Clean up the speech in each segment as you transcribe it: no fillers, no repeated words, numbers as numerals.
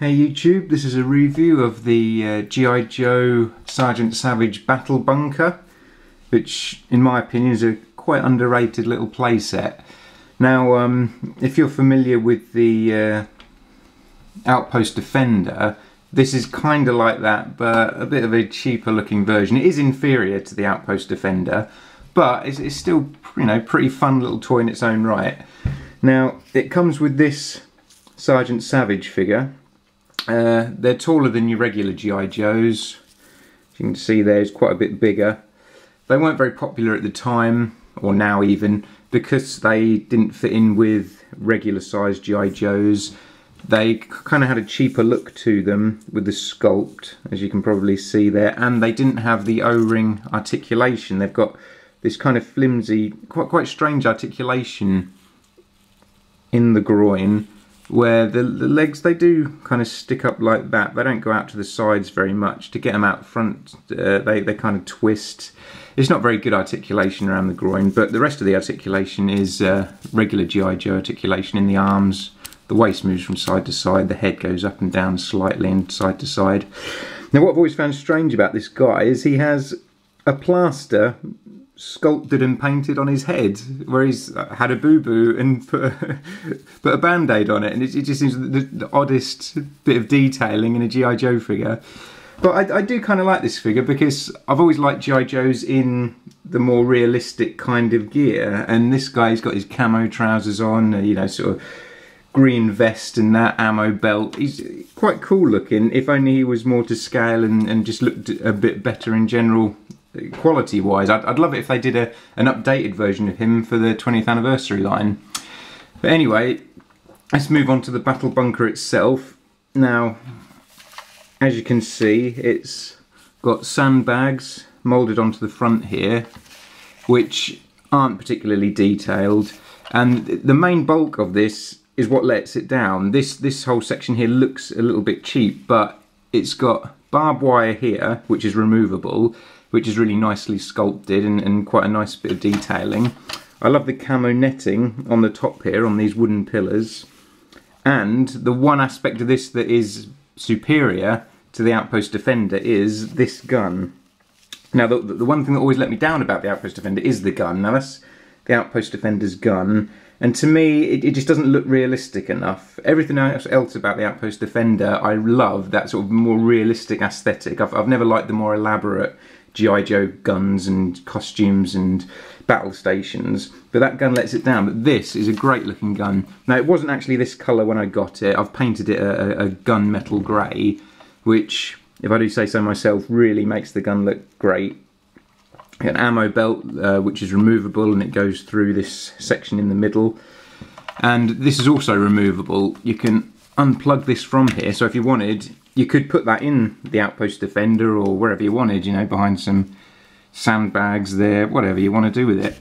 Hey YouTube, this is a review of the G.I. Joe Sergeant Savage Battle Bunker, which in my opinion is a quite underrated little playset. Now if you're familiar with the Outpost Defender, this is kind of like that, but a bit of a cheaper looking version. It is inferior to the Outpost Defender, but it's still, you know, pretty fun little toy in its own right. Now it comes with this Sergeant Savage figure. They're taller than your regular G.I. Joes. As you can see there, it's quite a bit bigger. They weren't very popular at the time, or now even, because they didn't fit in with regular sized G.I. Joes. They kind of had a cheaper look to them with the sculpt, as you can probably see there, and they didn't have the O-ring articulation. They've got this kind of flimsy, quite strange articulation in the groin, where the legs, they do kind of stick up like that. They don't go out to the sides very much. To get them out front, they kind of twist. It's not very good articulation around the groin, but the rest of the articulation is regular G.I. Joe articulation in the arms. The waist moves from side to side, the head goes up and down slightly and side to side. Now what I've always found strange about this guy is he has a plaster sculpted and painted on his head, where he's had a boo-boo and put a band-aid on it, and it just seems the oddest bit of detailing in a G.I. Joe figure. But I do kind of like this figure because I've always liked G.I. Joes in the more realistic kind of gear, and this guy's got his camo trousers on, you know, sort of green vest and that ammo belt. He's quite cool looking, if only he was more to scale and just looked a bit better in general quality wise. I'd love it if they did an updated version of him for the 20th anniversary line. But anyway, let's move on to the battle bunker itself. Now, as you can see, it's got sandbags moulded onto the front here, which aren't particularly detailed, and the main bulk of this is what lets it down. This whole section here looks a little bit cheap, but it's got barbed wire here, which is removable, which is really nicely sculpted and quite a nice bit of detailing. I love the camo netting on the top here on these wooden pillars. And the one aspect of this that is superior to the Outpost Defender is this gun. Now the one thing that always let me down about the Outpost Defender is the gun. Now that's the Outpost Defender's gun, and to me it just doesn't look realistic enough. Everything else about the Outpost Defender, I love that sort of more realistic aesthetic. I've never liked the more elaborate G.I. Joe guns and costumes and battle stations, but that gun lets it down. But this is a great looking gun. Now it wasn't actually this colour when I got it. I've painted it a gunmetal grey, which, if I do say so myself, really makes the gun look great. An ammo belt which is removable, and it goes through this section in the middle, and this is also removable. You can unplug this from here, so if you wanted, you could put that in the Outpost Defender or wherever you wanted, you know, behind some sandbags there, whatever you want to do with it.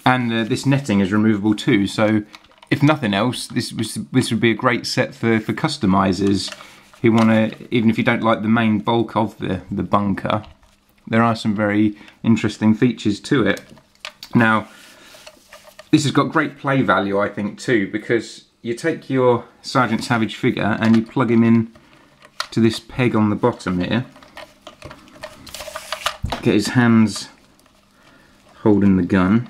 And this netting is removable too, so if nothing else, this would be a great set for customizers who want to, even if you don't like the main bulk of the bunker, there are some very interesting features to it. Now, this has got great play value, I think, too, because you take your Sergeant Savage figure and you plug him in to this peg on the bottom here. Get his hands holding the gun,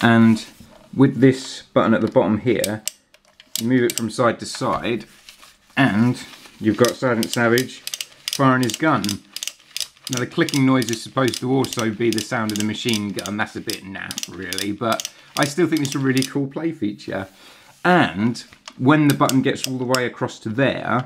and with this button at the bottom here, you move it from side to side, and you've got Sergeant Savage firing his gun. Now the clicking noise is supposed to also be the sound of the machine gun. That's a bit naff really, but I still think it's a really cool play feature. And when the button gets all the way across to there,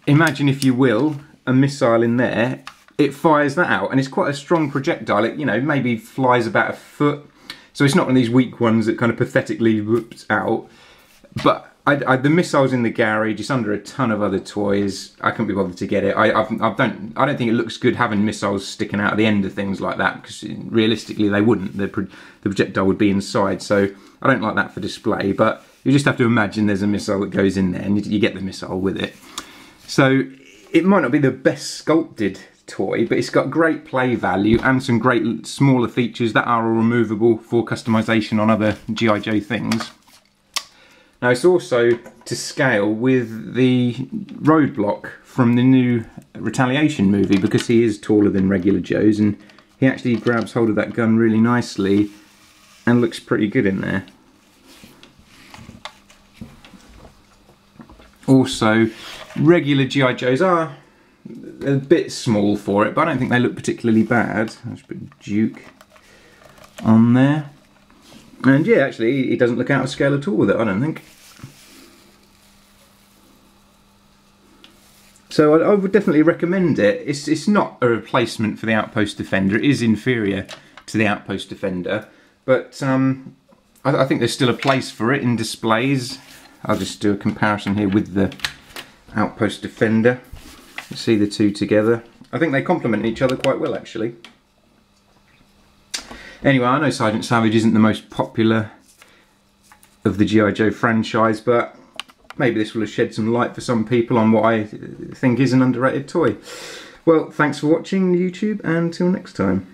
imagine, if you will, a missile in there. It fires that out, and it's quite a strong projectile. It, you know, maybe flies about a foot, so it's not one of these weak ones that kind of pathetically whoops out. But the missile's in the garage. It's under a ton of other toys. I couldn't be bothered to get it. I don't think it looks good having missiles sticking out at the end of things like that, because realistically they wouldn't. The projectile would be inside, so I don't like that for display. But you just have to imagine there's a missile that goes in there, and you get the missile with it. So it might not be the best sculpted toy, but it's got great play value and some great smaller features that are all removable for customization on other G.I. Joe things. Now it's also to scale with the Roadblock from the new Retaliation movie, because he is taller than regular Joe's, and he actually grabs hold of that gun really nicely and looks pretty good in there. Also, regular G.I. Joes are a bit small for it, but I don't think they look particularly bad. I'll just put Duke on there. And yeah, actually, he doesn't look out of scale at all with it, I don't think. So I would definitely recommend it. It's not a replacement for the Outpost Defender. It is inferior to the Outpost Defender, but I think there's still a place for it in displays. I'll just do a comparison here with the Outpost Defender. You see the two together. I think they complement each other quite well, actually. Anyway, I know Sergeant Savage isn't the most popular of the G.I. Joe franchise, but maybe this will have shed some light for some people on what I think is an underrated toy. Well, thanks for watching YouTube, and until next time.